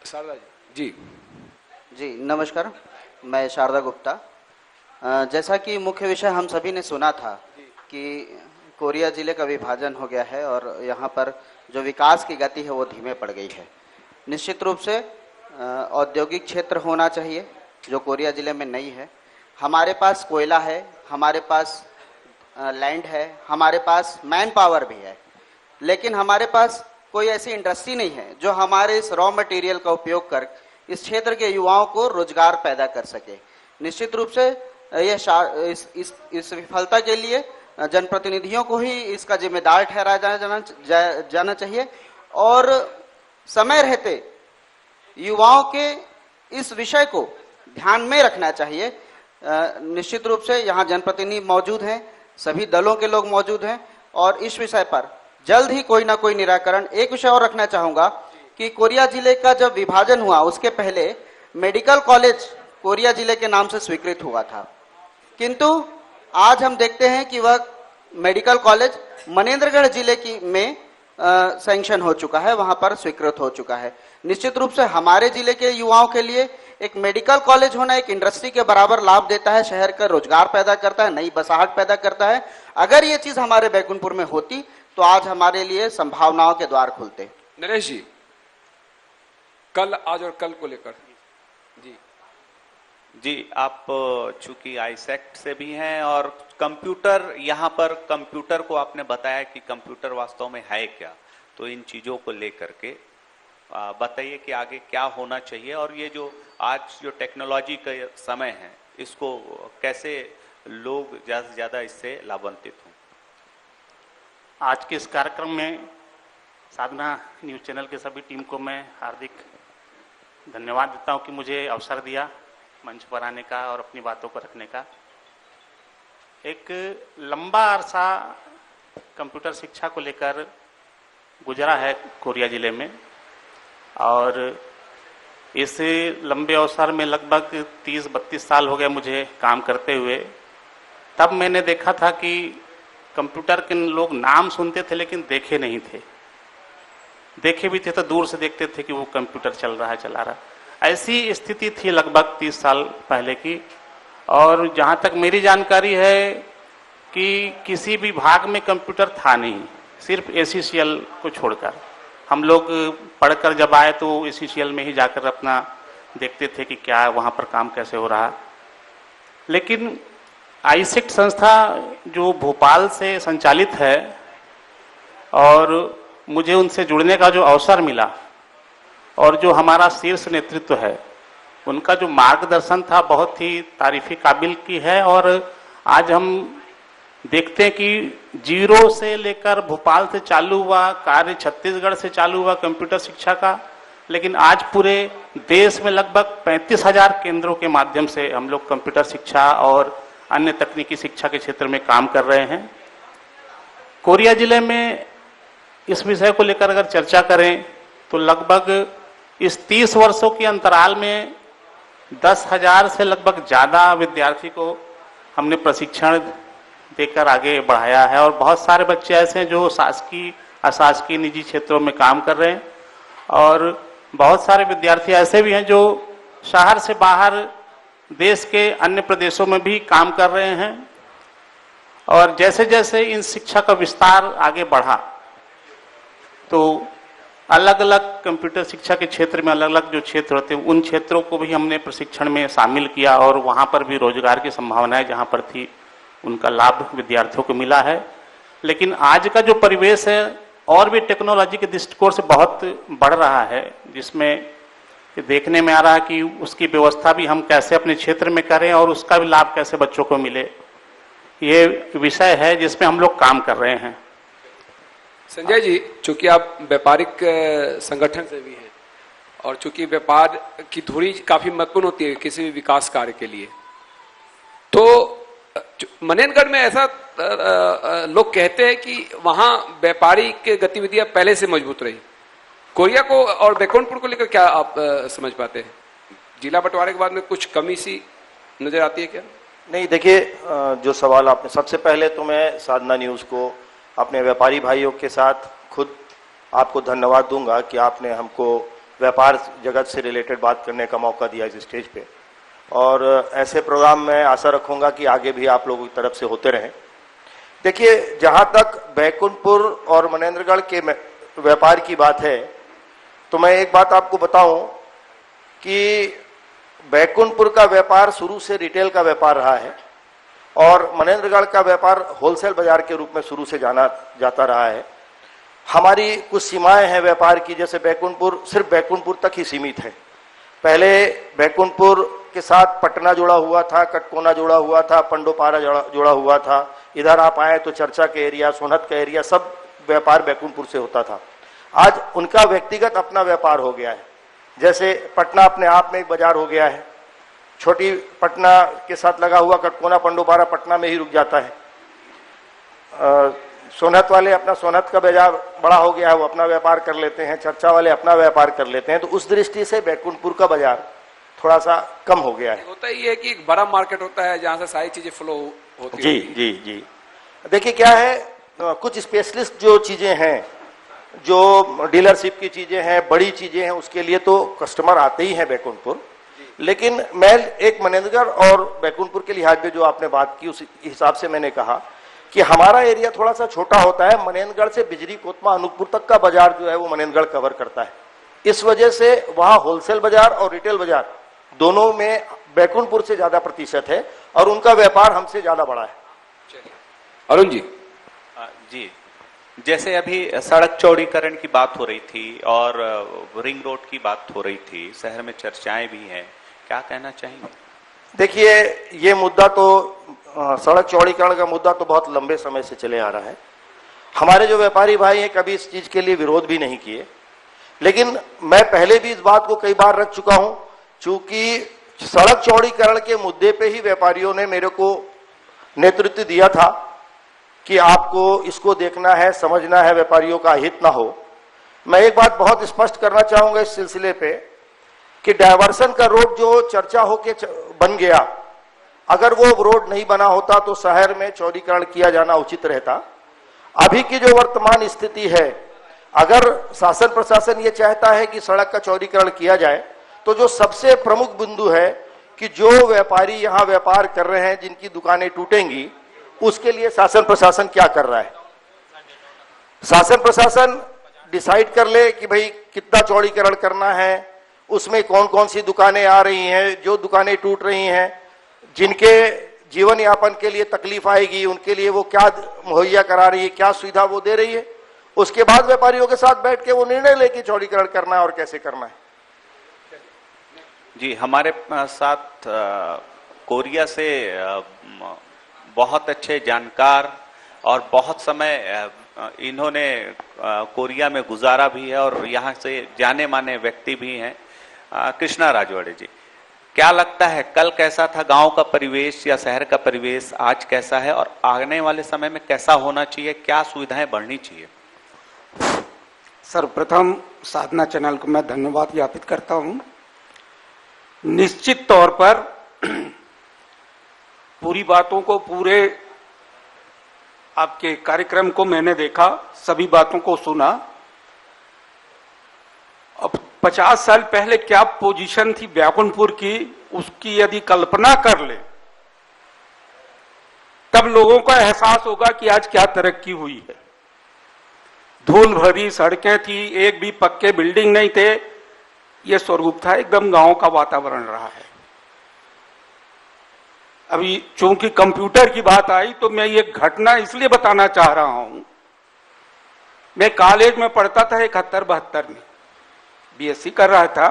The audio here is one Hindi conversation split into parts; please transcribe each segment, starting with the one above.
शारदा जी। जी नमस्कार, मैं शारदा गुप्ता। जैसा कि मुख्य विषय हम सभी ने सुना था कि कोरिया जिले का विभाजन हो गया है और यहाँ पर जो विकास की गति है वो धीमे पड़ गई है। निश्चित रूप से औद्योगिक क्षेत्र होना चाहिए जो कोरिया जिले में नहीं है। हमारे पास कोयला है, हमारे पास लैंड है, हमारे पास मैन पावर भी है, लेकिन हमारे पास कोई ऐसी इंडस्ट्री नहीं है जो हमारे इस रॉ मटेरियल का उपयोग कर इस क्षेत्र के युवाओं को रोजगार पैदा कर सके। निश्चित रूप से इस विफलता के लिए जनप्रतिनिधियों को ही इसका जिम्मेदार ठहराया जाना चाहिए और समय रहते युवाओं के इस विषय को ध्यान में रखना चाहिए। निश्चित रूप से यहाँ जनप्रतिनिधि मौजूद हैं, सभी दलों के लोग मौजूद हैं और इस विषय पर जल्द ही कोई ना कोई निराकरण। एक विषय और रखना चाहूंगा कि कोरिया जिले का जब विभाजन हुआ उसके पहले मेडिकल कॉलेज कोरिया जिले के नाम से स्वीकृत हुआ था, किंतु आज हम देखते हैं कि वह मेडिकल कॉलेज मनेंद्रगढ़ जिले की में सैंक्शन हो चुका है, वहां पर स्वीकृत हो चुका है। निश्चित रूप से हमारे जिले के युवाओं के लिए एक मेडिकल कॉलेज होना एक इंडस्ट्री के बराबर लाभ देता है, शहर का रोजगार पैदा करता है, नई बसाहट पैदा करता है। अगर ये चीज हमारे बैकुंठपुर में होती तो आज हमारे लिए संभावनाओं के द्वार खुलते। नरेश जी, कल, आज और कल को लेकर जी, आप चूंकि आईसेक्ट से भी हैं और कंप्यूटर, यहाँ पर कंप्यूटर को आपने बताया कि कंप्यूटर वास्तव में है क्या, तो इन चीजों को लेकर के बताइए कि आगे क्या होना चाहिए और ये जो आज जो टेक्नोलॉजी का समय है इसको कैसे लोग ज्यादा से ज्यादा इससे लाभान्वित हों। आज के इस कार्यक्रम में साधना न्यूज़ चैनल के सभी टीम को मैं हार्दिक धन्यवाद देता हूं कि मुझे अवसर दिया मंच पर आने का और अपनी बातों को रखने का। एक लंबा अरसा कंप्यूटर शिक्षा को लेकर गुजरा है कोरिया जिले में और इस लंबे अवसर में लगभग 30-32 साल हो गए मुझे काम करते हुए। तब मैंने देखा था कि कंप्यूटर के लोग नाम सुनते थे लेकिन देखे नहीं थे, देखे भी थे तो दूर से देखते थे कि वो कंप्यूटर चल रहा है, चला रहा है। ऐसी स्थिति थी लगभग 30 साल पहले की। और जहाँ तक मेरी जानकारी है कि किसी भी भाग में कंप्यूटर था नहीं, सिर्फ ACCL को छोड़कर। हम लोग पढ़कर जब आए तो ACCL में ही जाकर अपना देखते थे कि क्या वहाँ पर काम कैसे हो रहा। लेकिन आईसेक्ट संस्था जो भोपाल से संचालित है और मुझे उनसे जुड़ने का जो अवसर मिला और जो हमारा शीर्ष नेतृत्व है उनका जो मार्गदर्शन था बहुत ही तारीफी काबिल की है। और आज हम देखते हैं कि जीरो से लेकर भोपाल से चालू हुआ कार्य, छत्तीसगढ़ से चालू हुआ कंप्यूटर शिक्षा का, लेकिन आज पूरे देश में लगभग 35,000 केंद्रों के माध्यम से हम लोग कंप्यूटर शिक्षा और अन्य तकनीकी शिक्षा के क्षेत्र में काम कर रहे हैं। कोरिया जिले में इस विषय को लेकर अगर चर्चा करें तो लगभग इस 30 वर्षों के अंतराल में 10,000 से लगभग ज़्यादा विद्यार्थी को हमने प्रशिक्षण देकर आगे बढ़ाया है। और बहुत सारे बच्चे ऐसे हैं जो शासकीय, अशासकीय, निजी क्षेत्रों में काम कर रहे हैं और बहुत सारे विद्यार्थी ऐसे भी हैं जो शहर से बाहर देश के अन्य प्रदेशों में भी काम कर रहे हैं। और जैसे जैसे इन शिक्षा का विस्तार आगे बढ़ा तो अलग अलग कंप्यूटर शिक्षा के क्षेत्र में अलग अलग जो क्षेत्र होते हैं उन क्षेत्रों को भी हमने प्रशिक्षण में शामिल किया और वहाँ पर भी रोजगार की संभावनाएं जहाँ पर थी उनका लाभ विद्यार्थियों को मिला है। लेकिन आज का जो परिवेश है और भी टेक्नोलॉजी के दृष्टिकोण से बहुत बढ़ रहा है, जिसमें देखने में आ रहा है कि उसकी व्यवस्था भी हम कैसे अपने क्षेत्र में करें और उसका भी लाभ कैसे बच्चों को मिले, ये विषय है जिसमें हम लोग काम कर रहे हैं। संजय जी, चूंकि आप व्यापारिक संगठन से भी हैं और चूंकि व्यापार की धुरी काफी महत्वपूर्ण होती है किसी भी विकास कार्य के लिए, तो मनेंद्रगढ़ में ऐसा लोग कहते हैं कि वहां व्यापारिक गतिविधियां पहले से मजबूत रही। कोरिया को और बैकुंठपुर को लेकर क्या आप समझ पाते हैं? जिला बंटवारे के बाद में कुछ कमी सी नजर आती है क्या? नहीं, देखिए, जो सवाल आपने, सबसे पहले तो मैं साधना न्यूज़ को, अपने व्यापारी भाइयों के साथ खुद आपको धन्यवाद दूंगा कि आपने हमको व्यापार जगत से रिलेटेड बात करने का मौका दिया इस स्टेज पे। और ऐसे प्रोग्राम मैं आशा रखूंगा कि आगे भी आप लोगों की तरफ से होते रहें। देखिए, जहां तक बैकुंठपुर और मनेंद्रगढ़ के व्यापार की बात है, तो मैं एक बात आपको बताऊं कि बैकुंठपुर का व्यापार शुरू से रिटेल का व्यापार रहा है और मनेंद्रगढ़ का व्यापार होलसेल बाजार के रूप में शुरू से जाना जाता रहा है। हमारी कुछ सीमाएं हैं व्यापार की, जैसे बैकुंठपुर सिर्फ बैकुंठपुर तक ही सीमित है। पहले बैकुंठपुर के साथ पटना जुड़ा हुआ था, कटकोना जुड़ा हुआ था, पंडोपारा जुड़ा हुआ था। इधर आप आए तो चर्चा के एरिया, सोनहत का एरिया, सब व्यापार बैकुंठपुर से होता था। आज उनका व्यक्तिगत अपना व्यापार हो गया है। जैसे पटना अपने आप में एक बाजार हो गया है, छोटी पटना के साथ लगा हुआ कटकोना पंडोपारा पटना में ही रुक जाता है। सोनहत वाले अपना सोनहत का बाजार बड़ा हो गया है, वो अपना व्यापार कर लेते हैं, चर्चा वाले अपना व्यापार कर लेते हैं। तो उस दृष्टि से बैकुंठपुर का बाजार थोड़ा सा कम हो गया है। होता ही है कि एक बड़ा मार्केट होता है जहां से सारी चीजें फ्लो होती जी जी जी। देखिए क्या है, कुछ स्पेशलिस्ट जो चीजें हैं, जो डीलरशिप की चीजें हैं, बड़ी चीजें हैं, उसके लिए तो कस्टमर आते ही हैं बैकुंठपुर। लेकिन मैं एक मनेंद्रगढ़ और बैकुंठपुर के लिहाज में जो आपने बात की, उस हिसाब से मैंने कहा कि हमारा एरिया थोड़ा सा छोटा होता है। मनेंद्रगढ़ से बिजरी, कोतमा, अनूपपुर तक का बाजार जो है वो मनेंद्रगढ़ कवर करता है। इस वजह से वहां होलसेल बाजार और रिटेल बाजार दोनों में बैकुंठपुर से ज्यादा प्रतिशत है और उनका व्यापार हमसे ज्यादा बड़ा है। अरुण जी। जी, जैसे अभी सड़क चौड़ीकरण की बात हो रही थी और रिंग रोड की बात हो रही थी, शहर में चर्चाएं भी हैं, क्या कहना चाहेंगे? देखिए, ये मुद्दा तो सड़क चौड़ीकरण का मुद्दा तो बहुत लंबे समय से चले आ रहा है। हमारे जो व्यापारी भाई हैं कभी इस चीज के लिए विरोध भी नहीं किए, लेकिन मैं पहले भी इस बात को कई बार रख चुका हूं। चूंकि सड़क चौड़ीकरण के मुद्दे पे ही व्यापारियों ने मेरे को नेतृत्व दिया था कि आपको इसको देखना है, समझना है, व्यापारियों का हित ना हो। मैं एक बात बहुत स्पष्ट करना चाहूंगा इस सिलसिले पे कि डायवर्सन का रोड जो चर्चा होके बन गया, अगर वो रोड नहीं बना होता तो शहर में चौड़ीकरण किया जाना उचित रहता। अभी की जो वर्तमान स्थिति है, अगर शासन प्रशासन ये चाहता है कि सड़क का चौड़ीकरण किया जाए, तो जो सबसे प्रमुख बिंदु है कि जो व्यापारी यहाँ व्यापार कर रहे हैं, जिनकी दुकानें टूटेंगी, उसके लिए शासन प्रशासन क्या कर रहा है। शासन प्रशासन डिसाइड कर ले कि भाई कितना चौड़ीकरण करना है, उसमें कौन कौन सी दुकानें आ रही हैं, जो दुकानें टूट रही हैं, जिनके जीवन यापन के लिए तकलीफ आएगी, उनके लिए वो क्या मुहैया करा रही है, क्या सुविधा वो दे रही है। उसके बाद व्यापारियों के साथ बैठ के वो निर्णय लेके चौड़ीकरण करना है और कैसे करना है। जी, हमारे साथ कोरिया से बहुत अच्छे जानकार और बहुत समय इन्होंने कोरिया में गुजारा भी है और यहाँ से जाने माने व्यक्ति भी हैं, कृष्णा राजवाड़े जी। क्या लगता है कल कैसा था गांव का परिवेश या शहर का परिवेश, आज कैसा है और आने वाले समय में कैसा होना चाहिए, क्या सुविधाएं बढ़नी चाहिए? सर्वप्रथम साधना चैनल को मैं धन्यवाद ज्ञापित करता हूं। निश्चित तौर पर पूरी बातों को, पूरे आपके कार्यक्रम को मैंने देखा, सभी बातों को सुना। अब 50 साल पहले क्या पोजीशन थी बैकुंठपुर की, उसकी यदि कल्पना कर ले तब लोगों का एहसास होगा कि आज क्या तरक्की हुई है। धूल भरी सड़कें थी, एक भी पक्के बिल्डिंग नहीं थे, ये स्वरूप था, एकदम गांव का वातावरण रहा है। अभी चूंकि कंप्यूटर की बात आई तो मैं ये घटना इसलिए बताना चाह रहा हूं। मैं कॉलेज में पढ़ता था 71-72 में, बीएससी कर रहा था।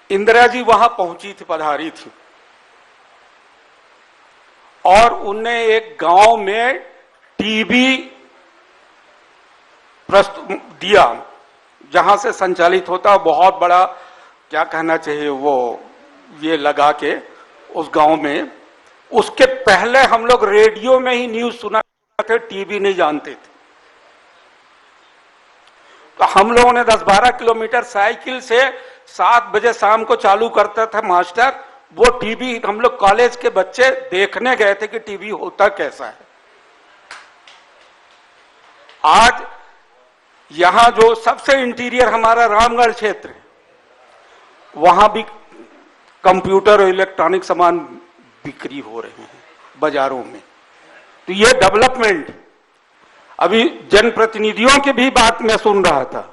इंदिरा जी वहां पहुंची थी, पधारी थी, और उनने एक गांव में टीवी प्रस्तुत दिया जहां से संचालित होता, बहुत बड़ा क्या कहना चाहिए वो ये लगा के उस गांव में। उसके पहले हम लोग रेडियो में ही न्यूज सुना थे, टीवी नहीं जानते थे। तो हम लोगों ने 10-12 किलोमीटर साइकिल से 7 बजे शाम को चालू करता था मास्टर, वो टीवी हम लोग कॉलेज के बच्चे देखने गए थे कि टीवी होता कैसा है। आज यहां जो सबसे इंटीरियर हमारा रामगढ़ क्षेत्र है, वहां भी कंप्यूटर और इलेक्ट्रॉनिक सामान बिक्री हो रहे हैं बाजारों में। तो ये डेवलपमेंट, अभी जनप्रतिनिधियों की भी बात मैं सुन रहा था,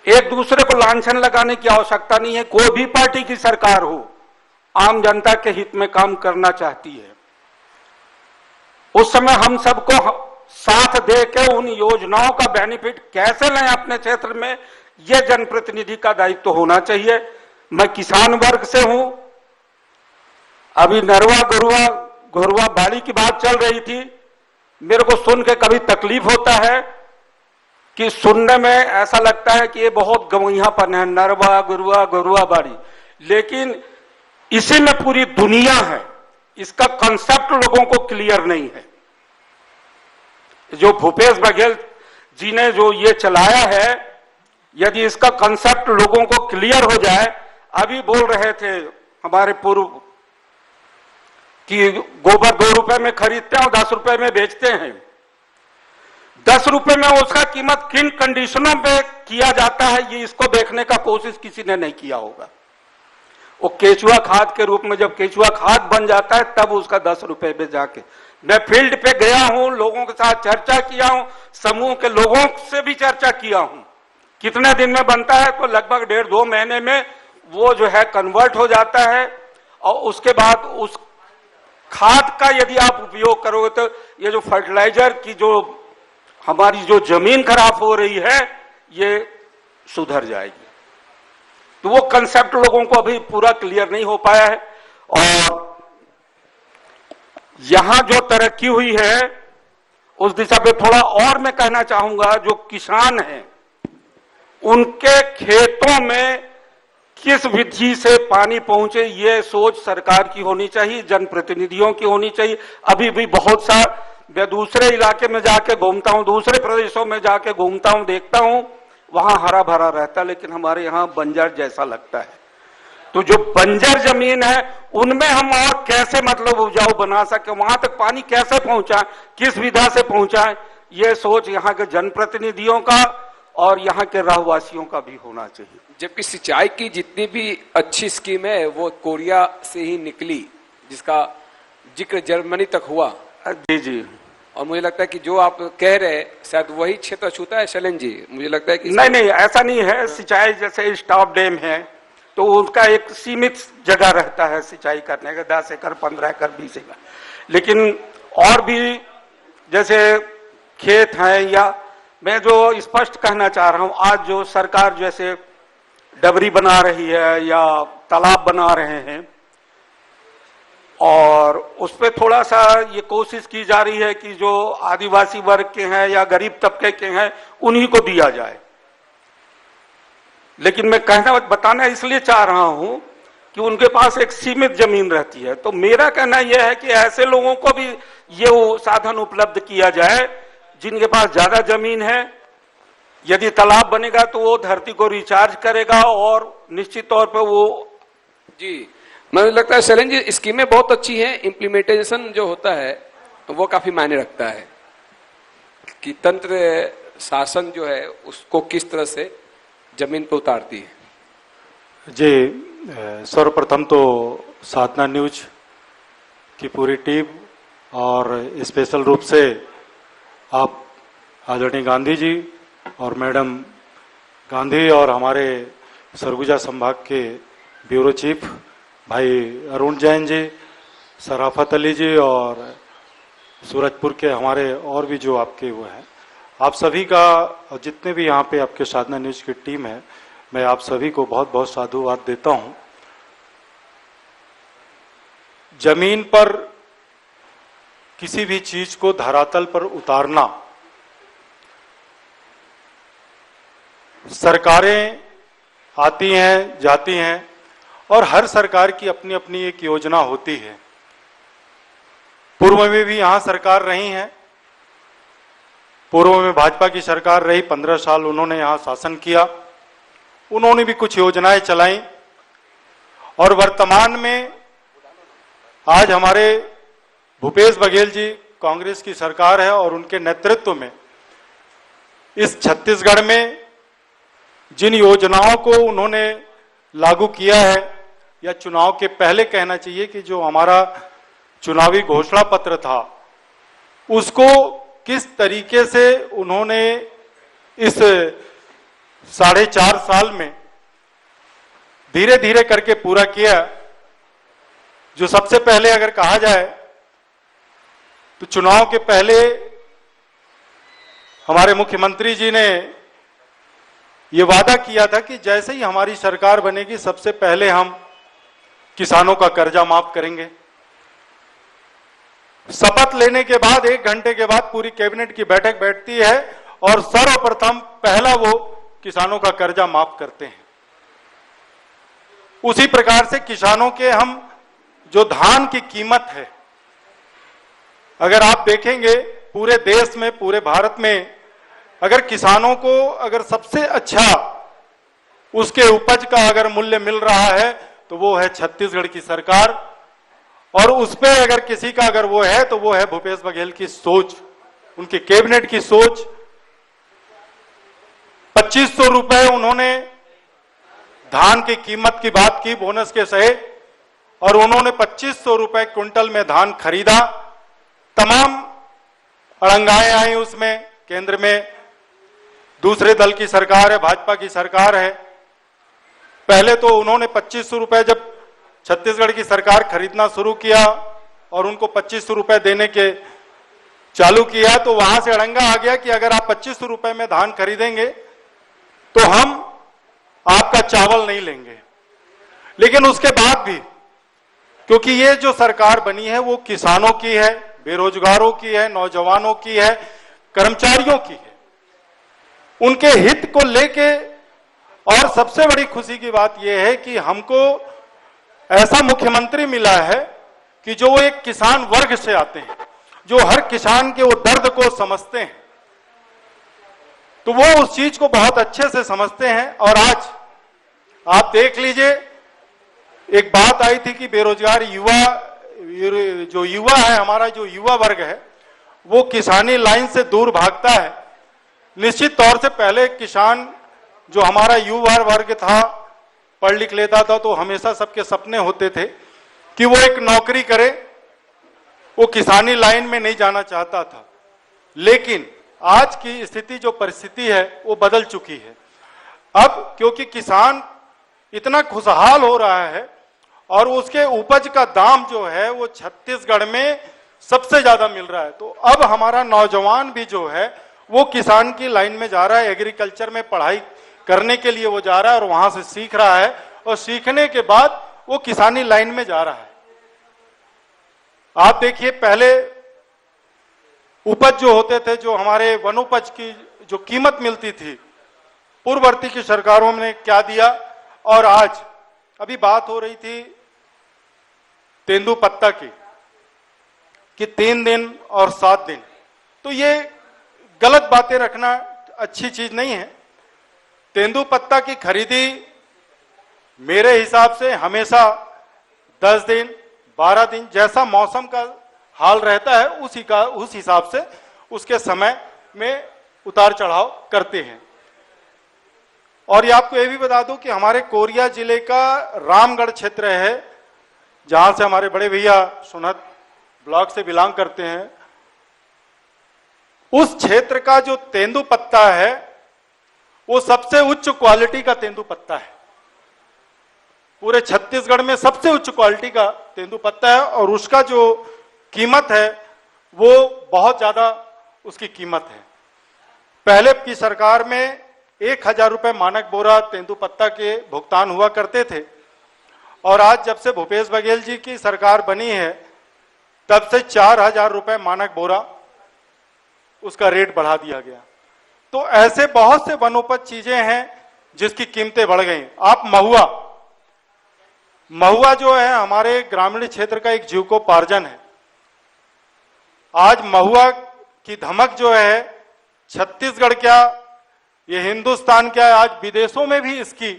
एक दूसरे को लांछन लगाने की आवश्यकता नहीं है। कोई भी पार्टी की सरकार हो, आम जनता के हित में काम करना चाहती है। उस समय हम सबको साथ दे के उन योजनाओं का बेनिफिट कैसे लें अपने क्षेत्र में, यह जनप्रतिनिधि का दायित्व तो होना चाहिए। मैं किसान वर्ग से हूं। अभी नरवा घुरवा बाड़ी की बात चल रही थी, मेरे को सुन के कभी तकलीफ होता है कि सुनने में ऐसा लगता है कि ये बहुत गंवैयापन है, नरवा घुरवा बाड़ी, लेकिन इसी में पूरी दुनिया है। इसका कंसेप्ट लोगों को क्लियर नहीं है। जो भूपेश बघेल जी ने जो ये चलाया है, यदि इसका कंसेप्ट लोगों को क्लियर हो जाए, अभी बोल रहे थे हमारे पूर्व कि गोबर 2 रुपए में खरीदते हैं और 10 रुपए में बेचते हैं। 10 रुपए में उसका कीमत किन कंडीशनों पे किया जाता है, ये इसको देखने का कोशिश किसी ने नहीं किया होगा। वो केचुआ खाद के रूप में जब केचुआ खाद बन जाता है, तब उसका 10 रुपए में जाके, मैं फील्ड पे गया हूं, लोगों के साथ चर्चा किया हूं, समूह के लोगों से भी चर्चा किया हूं, कितने दिन में बनता है, तो लगभग 1.5-2 महीने में वो जो है कन्वर्ट हो जाता है। और उसके बाद उस खाद का यदि आप उपयोग करोगे तो ये जो फर्टिलाइजर की जो हमारी जो जमीन खराब हो रही है, ये सुधर जाएगी। तो वो कंसेप्ट लोगों को अभी पूरा क्लियर नहीं हो पाया है। और यहां जो तरक्की हुई है उस दिशा पे थोड़ा और मैं कहना चाहूंगा, जो किसान हैं उनके खेतों में किस विधि से पानी पहुंचे, ये सोच सरकार की होनी चाहिए, जनप्रतिनिधियों की होनी चाहिए। अभी भी बहुत सा, मैं दूसरे इलाके में जाके घूमता हूं, दूसरे प्रदेशों में जाके घूमता हूं, देखता हूं, वहां हरा भरा रहता है, लेकिन हमारे यहां बंजर जैसा लगता है। तो जो बंजर जमीन है उनमें हम और कैसे मतलब उपजाऊ बना सके, वहां तक पानी कैसे पहुंचाए, किस विधा से पहुंचाए, ये सोच यहाँ के जनप्रतिनिधियों का और यहाँ के रहवासियों का भी होना चाहिए। जबकि सिंचाई की जितनी भी अच्छी स्कीम है वो कोरिया से ही निकली, जिसका जिक्र जर्मनी तक हुआ। जी जी। और मुझे लगता है कि जो आप कह रहे हैं शायद वही क्षेत्र छूता है शैलेंद्र जी, मुझे लगता है कि नहीं, ऐसा नहीं है। सिंचाई जैसे स्टॉप डैम है तो उनका एक सीमित जगह रहता है सिंचाई करने का, 10 एकड़ 15 एकड़ 20 एकड़, लेकिन और भी जैसे खेत हैं, या मैं जो स्पष्ट कहना चाह रहा हूं, आज जो सरकार जैसे डबरी बना रही है या तालाब बना रहे हैं, और उस पर थोड़ा सा ये कोशिश की जा रही है कि जो आदिवासी वर्ग के हैं या गरीब तबके के हैं उन्हीं को दिया जाए। लेकिन मैं बताना इसलिए चाह रहा हूं कि उनके पास एक सीमित जमीन रहती है। तो मेरा कहना यह है कि ऐसे लोगों को भी ये साधन उपलब्ध किया जाए जिनके पास ज्यादा जमीन है। यदि तालाब बनेगा तो वो धरती को रिचार्ज करेगा और निश्चित तौर पर वो जी, मुझे लगता है शैलेंद्र जी स्कीमें बहुत अच्छी हैं, इम्प्लीमेंटेशन जो होता है वो काफी मायने रखता है कि तंत्र शासन जो है उसको किस तरह से जमीन पर उतारती है। जी, सर्वप्रथम तो साधना न्यूज की पूरी टीम और स्पेशल रूप से आप आदरणीय गांधी जी और मैडम गांधी और हमारे सरगुजा संभाग के ब्यूरो चीफ भाई अरुण जैन जी, सराफत अली जी और सूरजपुर के हमारे और भी जो आपके वो हैं, आप सभी का और जितने भी यहाँ पे आपके साधना न्यूज की टीम है, मैं आप सभी को बहुत बहुत साधुवाद देता हूँ। जमीन पर किसी भी चीज को धरातल पर उतारना, सरकारें आती हैं जाती हैं और हर सरकार की अपनी अपनी एक योजना होती है। पूर्व में भी यहां सरकार रही है, पूर्व में भाजपा की सरकार रही, 15 साल उन्होंने यहां शासन किया, उन्होंने भी कुछ योजनाएं चलाई। और वर्तमान में आज हमारे भूपेश बघेल जी कांग्रेस की सरकार है और उनके नेतृत्व में इस छत्तीसगढ़ में जिन योजनाओं को उन्होंने लागू किया है, या चुनाव के पहले कहना चाहिए कि जो हमारा चुनावी घोषणा पत्र था, उसको किस तरीके से उन्होंने इस 4.5 साल में धीरे धीरे करके पूरा किया। जो सबसे पहले अगर कहा जाए तो चुनाव के पहले हमारे मुख्यमंत्री जी ने ये वादा किया था कि जैसे ही हमारी सरकार बनेगी सबसे पहले हम किसानों का कर्जा माफ करेंगे। शपथ लेने के बाद 1 घंटे के बाद पूरी कैबिनेट की बैठक बैठती है और सर्वप्रथम पहला वो किसानों का कर्जा माफ करते हैं। उसी प्रकार से किसानों के हम जो धान की कीमत है, अगर आप देखेंगे पूरे देश में, पूरे भारत में, अगर किसानों को अगर सबसे अच्छा उसके उपज का अगर मूल्य मिल रहा है तो वो है छत्तीसगढ़ की सरकार। और उस पे अगर किसी का अगर वो है तो वो है भूपेश बघेल की सोच, उनकी कैबिनेट की सोच। 2500 रुपए उन्होंने धान की कीमत की बात की बोनस के सहित, और उन्होंने 2500 रुपए क्विंटल में धान खरीदा। तमाम अड़ंगाएं आई उसमें। केंद्र में दूसरे दल की सरकार है, भाजपा की सरकार है। पहले तो उन्होंने 2500 रुपए जब छत्तीसगढ़ की सरकार खरीदना शुरू किया और उनको 2500 रुपए देने के चालू किया, तो वहां से अड़ंगा आ गया कि अगर आप 2500 रुपए में धान खरीदेंगे तो हम आपका चावल नहीं लेंगे। लेकिन उसके बाद भी, क्योंकि ये जो सरकार बनी है वो किसानों की है, बेरोजगारों की है, नौजवानों की है, कर्मचारियों की है, उनके हित को लेके। और सबसे बड़ी खुशी की बात यह है कि हमको ऐसा मुख्यमंत्री मिला है कि जो एक किसान वर्ग से आते हैं, जो हर किसान के वो दर्द को समझते हैं, तो वो उस चीज को बहुत अच्छे से समझते हैं। और आज आप देख लीजिए, एक बात आई थी कि बेरोजगार युवा, जो युवा है, हमारा जो युवा वर्ग है वो किसानी लाइन से दूर भागता है। निश्चित तौर से पहले किसान जो हमारा युवा वर्ग था, पढ़ लिख लेता था तो हमेशा सबके सपने होते थे कि वो एक नौकरी करे, वो किसानी लाइन में नहीं जाना चाहता था। लेकिन आज की स्थिति, जो परिस्थिति है, वो बदल चुकी है। अब क्योंकि किसान इतना खुशहाल हो रहा है और उसके उपज का दाम जो है वो छत्तीसगढ़ में सबसे ज्यादा मिल रहा है, तो अब हमारा नौजवान भी जो है वो किसान की लाइन में जा रहा है। एग्रीकल्चर में पढ़ाई करने के लिए वो जा रहा है और वहां से सीख रहा है, और सीखने के बाद वो किसानी लाइन में जा रहा है। आप देखिए, पहले उपज जो होते थे, जो हमारे वनोपज की जो कीमत मिलती थी, पूर्ववर्ती की सरकारों ने क्या दिया। और आज अभी बात हो रही थी तेंदुपत्ता की कि 3 दिन और 7 दिन, तो ये गलत बातें रखना अच्छी चीज नहीं है। तेंदुपत्ता की खरीदी मेरे हिसाब से हमेशा 10 दिन 12 दिन, जैसा मौसम का हाल रहता है उस हिसाब से उसके समय में उतार चढ़ाव करते हैं। और ये आपको ये भी बता दूं कि हमारे कोरिया जिले का रामगढ़ क्षेत्र है, जहां से हमारे बड़े भैया सोनहत ब्लॉक से बिलोंग करते हैं। उस क्षेत्र का जो तेंदुपत्ता है वो सबसे उच्च क्वालिटी का तेंदुपत्ता है। पूरे छत्तीसगढ़ में सबसे उच्च क्वालिटी का तेंदुपत्ता है, और उसका जो कीमत है वो बहुत ज्यादा उसकी कीमत है। पहले की सरकार में 1000 रुपए मानक बोरा तेंदुपत्ता के भुगतान हुआ करते थे, और आज जब से भूपेश बघेल जी की सरकार बनी है तब से 4000 रुपए मानक बोरा उसका रेट बढ़ा दिया गया। तो ऐसे बहुत से वनोपज चीजें हैं जिसकी कीमतें बढ़ गई। आप महुआ जो है हमारे ग्रामीण क्षेत्र का एक जीविकोपार्जन है। आज महुआ की धमक जो है, छत्तीसगढ़ क्या, ये हिंदुस्तान क्या, आज विदेशों में भी इसकी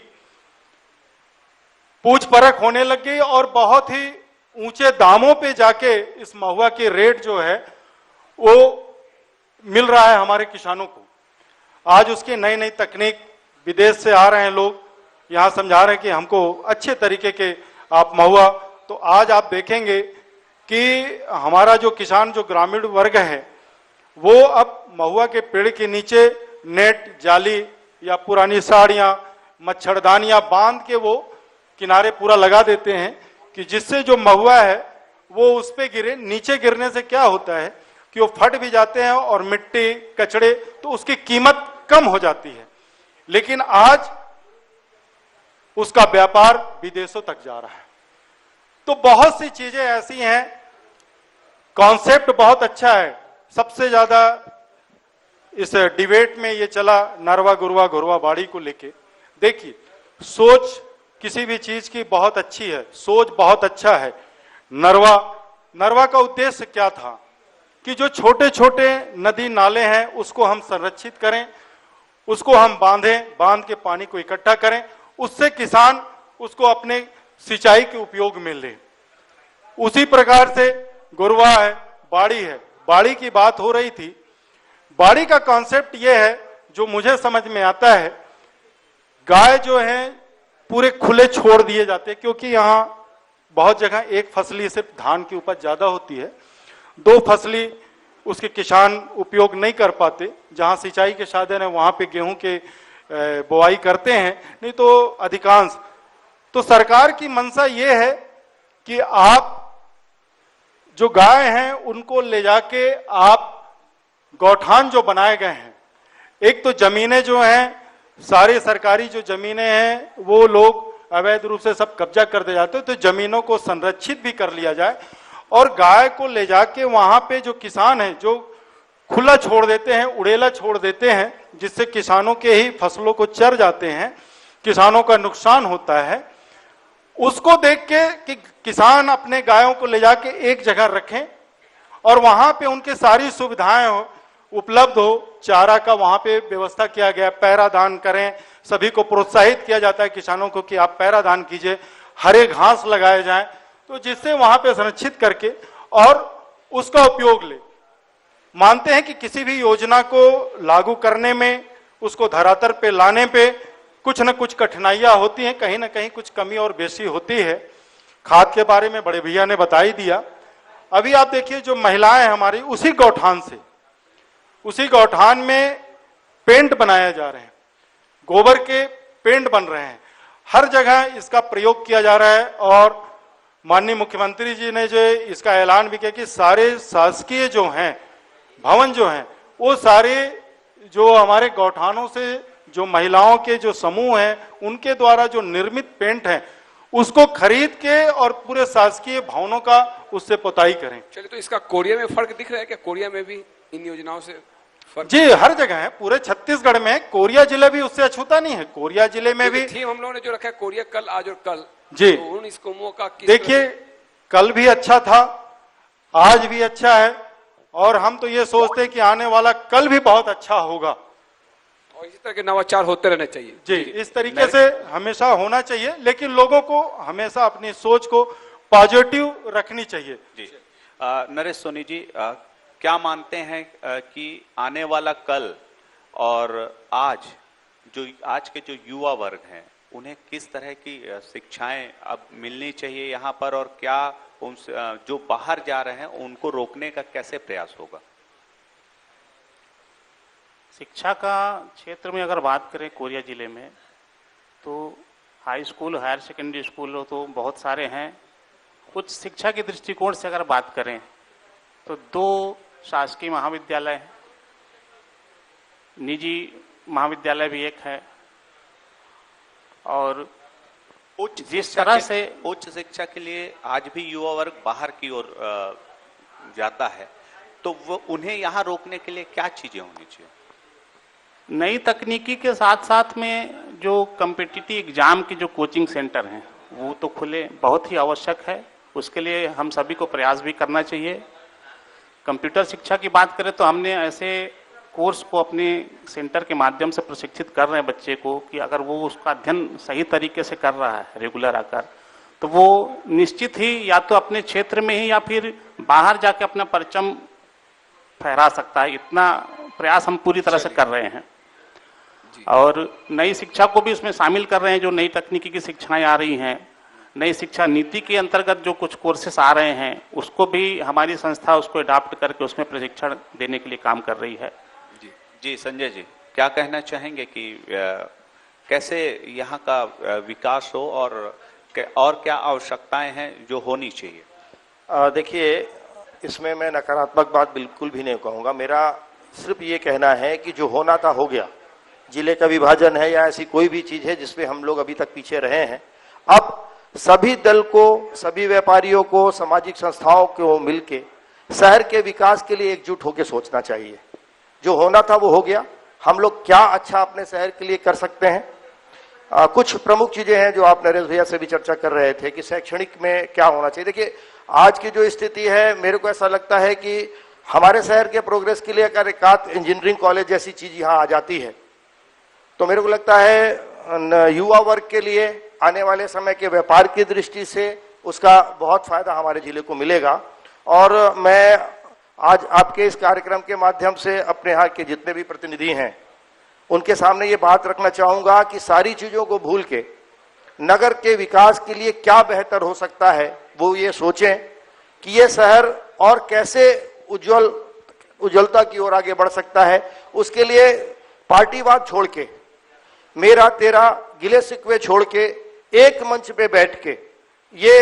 पूछ परख होने लग गई, और बहुत ही ऊंचे दामों पे जाके इस महुआ की रेट जो है वो मिल रहा है हमारे किसानों को। आज उसकी नई नई तकनीक, विदेश से आ रहे हैं लोग, यहाँ समझा रहे हैं कि हमको अच्छे तरीके के आप महुआ, तो आज आप देखेंगे कि हमारा जो किसान, जो ग्रामीण वर्ग है, वो अब महुआ के पेड़ के नीचे नेट, जाली या पुरानी साड़ियाँ, मच्छरदानियाँ बांध के वो किनारे पूरा लगा देते हैं कि जिससे जो महुआ है वो उस पे गिरे। नीचे गिरने से क्या होता है कि वो फट भी जाते हैं और मिट्टी, कचड़े, तो उसकी कीमत कम हो जाती है। लेकिन आज उसका व्यापार विदेशों तक जा रहा है। तो बहुत सी चीजें ऐसी हैं, कॉन्सेप्ट बहुत अच्छा है। सबसे ज्यादा इस डिबेट में ये चला नरवा गुरवा घुरवा बाड़ी को लेके। देखिए, सोच किसी भी चीज की बहुत अच्छी है, सोच बहुत अच्छा है। नरवा का उद्देश्य क्या था कि जो छोटे छोटे नदी नाले हैं उसको हम संरक्षित करें, उसको हम बांध के पानी को इकट्ठा करें, उससे किसान उसको अपने सिंचाई के उपयोग में ले। उसी प्रकार से गुरवा है, बाड़ी है। बाड़ी की बात हो रही थी। बाड़ी का कॉन्सेप्ट यह है, जो मुझे समझ में आता है, गाय जो है पूरे खुले छोड़ दिए जाते हैं, क्योंकि यहाँ बहुत जगह एक फसली सिर्फ धान की उपज ज्यादा होती है, दो फसली उसके किसान उपयोग नहीं कर पाते। जहां सिंचाई के साधन है वहां पे गेहूं के बुआई करते हैं, नहीं तो अधिकांश। तो सरकार की मंशा ये है कि आप जो गाय हैं उनको ले जाके आप गौठान जो बनाए गए हैं, एक तो जमीनें जो हैं, सारी सरकारी जो जमीनें हैं वो लोग अवैध रूप से सब कब्जा कर दे जाते हैं, तो जमीनों को संरक्षित भी कर लिया जाए और गाय को ले जाके वहां पे जो किसान हैं, जो खुला छोड़ देते हैं, उड़ेला छोड़ देते हैं, जिससे किसानों के ही फसलों को चर जाते हैं, किसानों का नुकसान होता है, उसको देख के कि किसान अपने गायों को ले जाके एक जगह रखें और वहां पे उनके सारी सुविधाएं हो, उपलब्ध हो। चारा का वहां पे व्यवस्था किया गया, पैरा दान करें, सभी को प्रोत्साहित किया जाता है किसानों को कि आप पैरा दान कीजिए, हरे घास लगाए जाएं, तो जिससे वहां पे संरक्षित करके और उसका उपयोग ले। मानते हैं कि किसी भी योजना को लागू करने में, उसको धरातल पे लाने पे कुछ न कुछ कठिनाइयां होती हैं, कहीं ना कहीं कुछ कमी और बेसी होती है। खाद के बारे में बड़े भैया ने बता ही दिया। अभी आप देखिए, जो महिलाएं हमारी उसी गौठान में पेंट बनाया जा रहे हैं, गोबर के पेंट बन रहे हैं, हर जगह इसका प्रयोग किया जा रहा है। और माननीय मुख्यमंत्री जी ने जो इसका ऐलान भी किया कि सारे शासकीय जो हैं भवन जो हैं, वो सारे जो हमारे गौठानों से जो महिलाओं के जो समूह हैं उनके द्वारा जो निर्मित पेंट है उसको खरीद के और पूरे शासकीय भवनों का उससे पोताई करें। चलिए, तो इसका कोरिया में फर्क दिख रहा है क्या? कोरिया में भी इन योजनाओं से फर्क? जी, हर जगह है, पूरे छत्तीसगढ़ में। कोरिया जिला भी उससे अछूता नहीं है। कोरिया जिले में भी थीम हम लोगों ने जो रखा है कोरिया कल, आज और कल, जी, तो उन स्कीमों का देखिए, कल भी अच्छा था, आज भी अच्छा है, और हम तो ये सोचते हैं कि आने वाला कल भी बहुत अच्छा होगा। और इसी तरह के नवाचार होते रहने चाहिए। जी, इस तरीके से हमेशा होना चाहिए, लेकिन लोगों को हमेशा अपनी सोच को पॉजिटिव रखनी चाहिए। जी, नरेश सोनी जी, क्या मानते हैं कि आने वाला कल और आज के जो युवा वर्ग हैं उन्हें किस तरह की शिक्षाएं अब मिलनी चाहिए यहाँ पर, और क्या उनसे जो बाहर जा रहे हैं उनको रोकने का कैसे प्रयास होगा? शिक्षा का क्षेत्र में अगर बात करें कोरिया जिले में, तो high school, higher secondary school तो बहुत सारे हैं। कुछ शिक्षा के दृष्टिकोण से अगर बात करें तो 2 शासकीय महाविद्यालय हैं, निजी महाविद्यालय भी एक है, और जिस तरह से उच्च शिक्षा के लिए आज भी युवा वर्ग बाहर की ओर जाता है, तो वो उन्हें यहाँ रोकने के लिए क्या चीजें होनी चाहिए? नई तकनीकी के साथ साथ में जो कम्पिटिटिव एग्जाम की जो कोचिंग सेंटर हैं वो तो खुले, बहुत ही आवश्यक है। उसके लिए हम सभी को प्रयास भी करना चाहिए। कंप्यूटर शिक्षा की बात करें तो हमने ऐसे कोर्स को अपने सेंटर के माध्यम से प्रशिक्षित कर रहे हैं बच्चे को, कि अगर वो उसका अध्ययन सही तरीके से कर रहा है रेगुलर आकर, तो वो निश्चित ही या तो अपने क्षेत्र में ही या फिर बाहर जाके अपना परचम फहरा सकता है। इतना प्रयास हम पूरी तरह से कर रहे हैं। और नई शिक्षा को भी इसमें शामिल कर रहे हैं। जो नई तकनीकी की शिक्षाएं आ रही हैं, नई शिक्षा नीति के अंतर्गत जो कुछ कोर्सेस आ रहे हैं, उसको भी हमारी संस्था उसको अडॉप्ट करके उसमें प्रशिक्षण देने के लिए काम कर रही है। जी संजय जी, क्या कहना चाहेंगे कि कैसे यहाँ का विकास हो और क्या आवश्यकताएं हैं जो होनी चाहिए? देखिए, इसमें मैं नकारात्मक बात बिल्कुल भी नहीं कहूँगा। मेरा सिर्फ ये कहना है कि जो होना था हो गया। जिले का विभाजन है या ऐसी कोई भी चीज है जिसमें हम लोग अभी तक पीछे रहे हैं, अब सभी दल को, सभी व्यापारियों को, सामाजिक संस्थाओं को मिलके शहर के विकास के लिए एकजुट होकर सोचना चाहिए। जो होना था वो हो गया। हम लोग क्या अच्छा अपने शहर के लिए कर सकते हैं। कुछ प्रमुख चीजें हैं जो आप नरेश भैया से भी चर्चा कर रहे थे कि शैक्षणिक में क्या होना चाहिए। देखिए, आज की जो स्थिति है, मेरे को ऐसा लगता है कि हमारे शहर के प्रोग्रेस के लिए अगर एक इंजीनियरिंग कॉलेज जैसी चीज यहाँ आ जाती है तो मेरे को लगता है युवा वर्ग के लिए आने वाले समय के व्यापार की दृष्टि से उसका बहुत फायदा हमारे जिले को मिलेगा। और मैं आज आपके इस कार्यक्रम के माध्यम से अपने यहाँ के जितने भी प्रतिनिधि हैं उनके सामने ये बात रखना चाहूंगा कि सारी चीजों को भूल के नगर के विकास के लिए क्या बेहतर हो सकता है वो ये सोचें कि ये शहर और कैसे उज्ज्वलता की ओर आगे बढ़ सकता है। उसके लिए पार्टीवाद छोड़ के, मेरा तेरा गिले शिकवे छोड़ के एक मंच पे बैठ के ये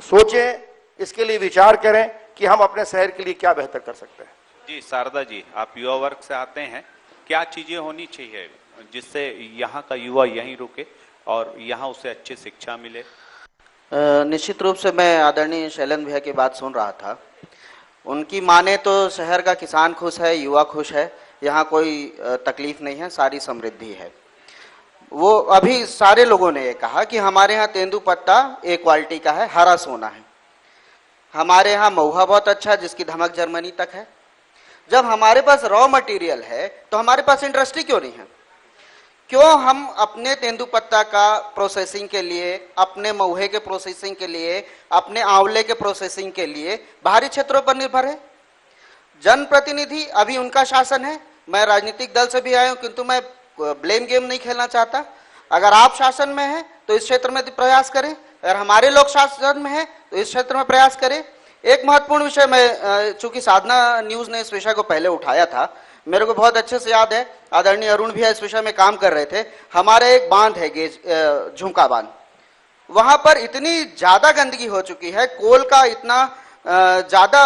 सोचें, इसके लिए विचार करें कि हम अपने शहर के लिए क्या बेहतर कर सकते हैं। जी शारदा जी, आप युवा वर्ग से आते हैं, क्या चीजें होनी चाहिए जिससे यहाँ का युवा यहीं रुके और यहाँ उसे अच्छी शिक्षा मिले? निश्चित रूप से मैं आदरणीय शैलेंद्र भैया की बात सुन रहा था। उनकी माने तो शहर का किसान खुश है, युवा खुश है, यहाँ कोई तकलीफ नहीं है, सारी समृद्धि है। वो अभी सारे लोगों ने ये कहा कि हमारे यहाँ तेंदुपत्ता एक क्वालिटी का है, हरा सोना है। हमारे यहाँ महुआ बहुत अच्छा है जिसकी धमक जर्मनी तक है। जब हमारे पास रॉ मटेरियल है तो हमारे पास इंडस्ट्री क्यों नहीं है? क्यों हम अपने तेंदुपत्ता का प्रोसेसिंग के लिए, अपने महुए के प्रोसेसिंग के लिए, अपने आंवले के प्रोसेसिंग के लिए बाहरी क्षेत्रों पर निर्भर है? जनप्रतिनिधि अभी उनका शासन है। मैं राजनीतिक दल से भी आया हूं, किंतु मैं ब्लेम गेम नहीं खेलना चाहता। अगर आप शासन में हैं तो इस क्षेत्र में प्रयास करें, अगर हमारे लोग शासन में हैं तो इस क्षेत्र में प्रयास करें। एक महत्वपूर्ण विषय, मैं चूंकि साधना न्यूज ने इस विषय को पहले उठाया था, मेरे को बहुत अच्छे से याद है, आदरणीय अरुण भैया इस विषय में काम कर रहे थे। हमारे एक बांध है झुमका बांध, वहां पर इतनी ज्यादा गंदगी हो चुकी है, कोल का इतना ज्यादा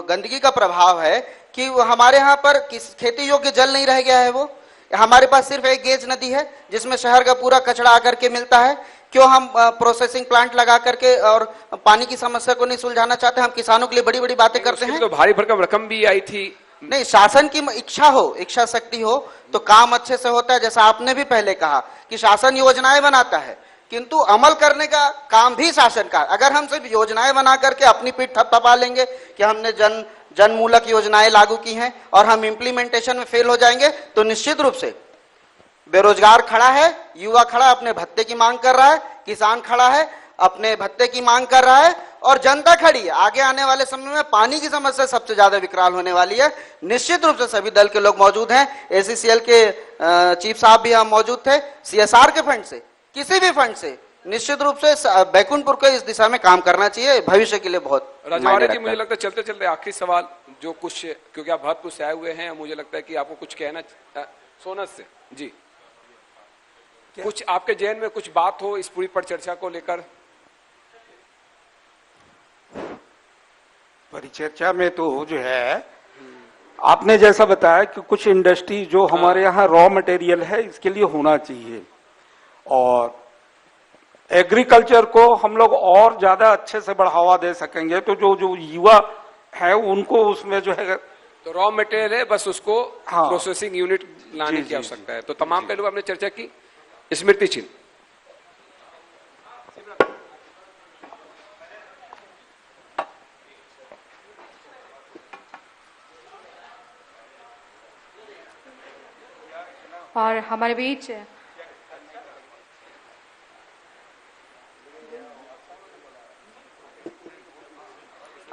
गंदगी का प्रभाव है कि हमारे यहाँ पर खेती योग्य जल नहीं रह गया है। वो हमारे पास सिर्फ एक गेज नदी है जिसमें शहर का पूरा कचरा आकर के मिलता है। क्यों हम प्रोसेसिंग प्लांट लगा करके और पानी की समस्या को नहीं सुलझाना चाहते? हम किसानों के लिए बड़ी बड़ी बातें करते हैं। तो भारी भरकम रकम भी आई थी। नहीं, शासन की इच्छा हो, इच्छा शक्ति हो तो काम अच्छे से होता है। जैसा आपने भी पहले कहा कि शासन योजनाएं बनाता है, किंतु अमल करने का काम भी शासन का। अगर हम सिर्फ योजनाएं बना करके अपनी पीठ थपथपा लेंगे कि हमने जनमूलक योजनाएं लागू की हैं और हम इंप्लीमेंटेशन में फेल हो जाएंगे तो निश्चित रूप से बेरोजगार खड़ा है, युवा खड़ा अपने भत्ते की मांग कर रहा है, किसान खड़ा है अपने भत्ते की मांग कर रहा है और जनता खड़ी है। आगे आने वाले समय में पानी की समस्या सबसे ज्यादा विकराल होने वाली है। निश्चित रूप से सभी दल के लोग मौजूद हैं। ACCL के चीफ साहब भी हम मौजूद थे। CSR के फंड से, किसी भी फंड से निश्चित रूप से बैकुंठपुर को इस दिशा में काम करना चाहिए, भविष्य के लिए बहुत। राजवाड़े जी, मुझे लगता है चलते चलते आखिरी सवाल जो कुछ, क्योंकि आप बहुत कुछ आए हुए हैं, मुझे लगता है कि आपको कुछ कहना, सोनस से जी कुछ आपके जहन में कुछ बात हो इस पूरी परिचर्चा को लेकर। परिचर्चा में तो जो है आपने जैसा बताया कि कुछ इंडस्ट्री जो हमारे यहाँ रॉ मटेरियल है इसके लिए होना चाहिए और एग्रीकल्चर को हम लोग और ज्यादा अच्छे से बढ़ावा दे सकेंगे तो जो युवा है उनको उसमें जो है तो रॉ मटेरियल है, बस उसको प्रोसेसिंग यूनिट लाने की आवश्यकता है। तो तमाम पहलू आपने चर्चा की। स्मृति चिन्ह और हमारे बीच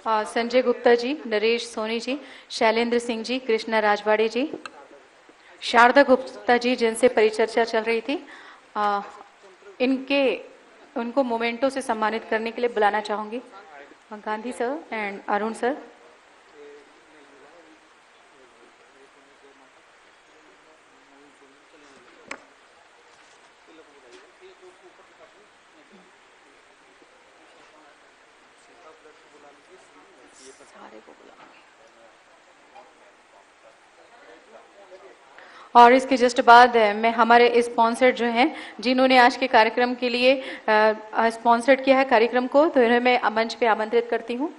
संजय गुप्ता जी, नरेश सोनी जी, शैलेंद्र सिंह जी, कृष्णा राजवाड़े जी, शारदा गुप्ता जी जिनसे परिचर्चा चल रही थी, उनको मोमेंटो से सम्मानित करने के लिए बुलाना चाहूंगी। Gandhi sir and Arun sir. और इसके जस्ट बाद मैं हमारे स्पॉन्सर जो हैं जिन्होंने आज के कार्यक्रम के लिए स्पॉन्सर्ड किया है कार्यक्रम को, तो इन्हें मैं मंच पे आमंत्रित करती हूँ।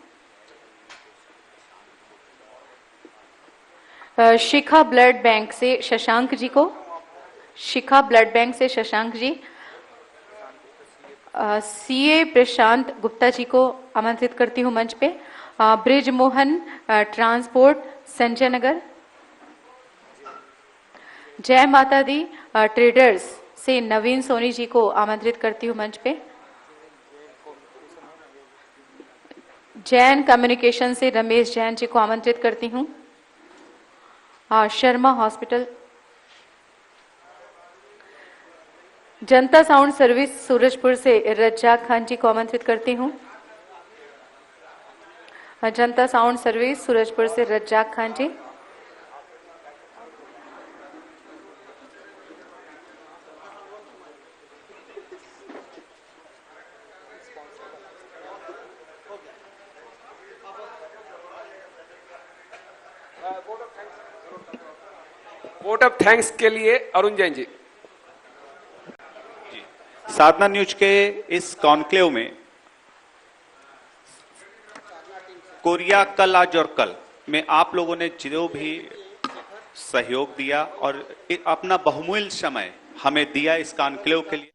शिखा ब्लड बैंक से शशांक जी को, शिखा ब्लड बैंक से शशांक जी। सीए प्रशांत गुप्ता जी को आमंत्रित करती हूँ मंच पे। Bridge Mohan transport Sanjay Nagar. जय माता दी ट्रेडर्स से नवीन सोनी जी को आमंत्रित करती हूँ मंच पे। जैन कम्युनिकेशन से रमेश जैन जी को आमंत्रित करती हूँ। शर्मा हॉस्पिटल। जनता साउंड सर्विस सूरजपुर से रज्जाक खान जी को आमंत्रित करती हूँ। जनता साउंड सर्विस सूरजपुर से रज्जाक खान जी। वोट ऑफ थैंक्स के लिए अरुण जैन जी। साधना न्यूज के इस कॉन्क्लेव में कोरिया कल आज और कल में आप लोगों ने जो भी सहयोग दिया और अपना बहुमूल्य समय हमें दिया इस कॉन्क्लेव के लिए